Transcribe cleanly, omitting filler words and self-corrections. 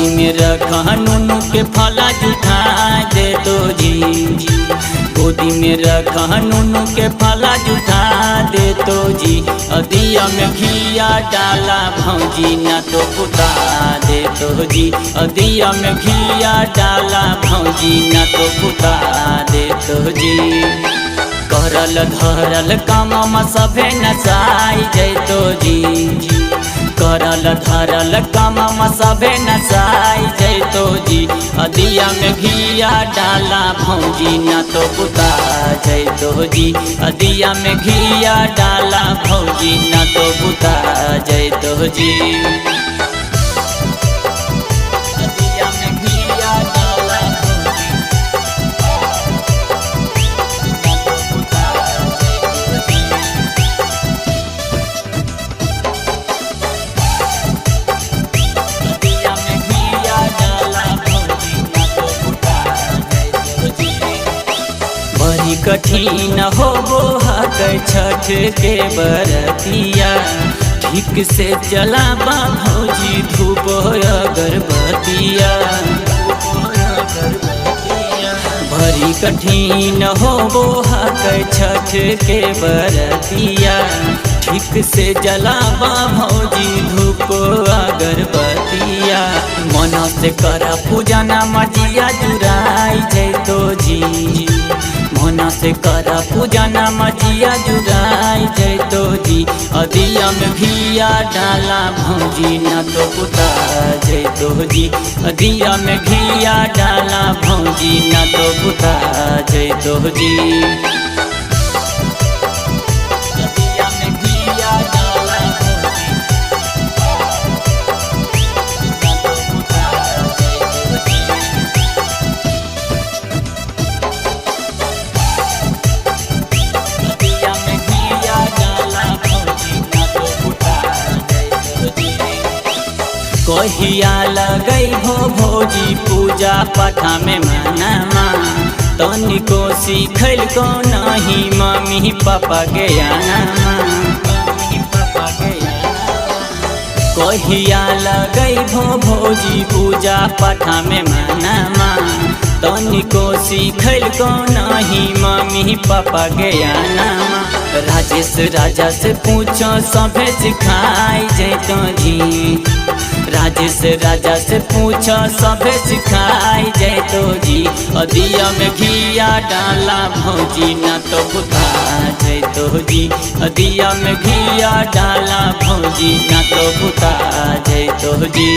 में रखा नुनु के फला जुठा दे तो जी, गोदी में रखा नुनु के फला जुठा दे तो जी। दिया में घिया डाला भौजी ना तो पुता दे तो जी, दिया में घिया डाला भौजी ना तो पुता दे तो जी। करल धरल काम सभे नसाई जैतो जी, करल धरल काम सभे नसाई जैतो जी। दिया में घिया डाला भौजी ना तो पुता जैतो जी, दिया में घिया डाला भौजी ना तो पुता जैतो जी। बड़ी कठिन हो हक छठ के बरतिया, ठीक से जलाबा भौजी धूप अगरबत्तिया। बड़ी कठिन हो हक छठ के बरतिया, ठीक से जलाबा भौजी धूप अगरबत्तिया। मन से करा पूजा ना मजिया जुराई जैतो जी, मन से करा पूजा ना मजिया जुराई जैतो जी। दिया में घिया डाला भौजी ना तो पुता जैतो जी, दिया में घिया डाला भौजी ना तो पुता जैतो जी। कहिया लगई हो भौजी पूजा पाठा में मनमा, तनिको सीखल को नहीं मम्मी पापा के आना। कहिया लगई हो भौजी पूजा पाठा में मनमा, तनिको सीखल को नहीं मम्मी पापा के आना। राजेश राजा से पूछो सभे सिखाई जैतो जी, राजेश राजा से पूछो सभे सिखाई जैतो जी। दिया में घिया डाला भौजी ना तो पुता जैतो जी, दिया में घिया डाला भौजी ना तो पुता जैतो जी।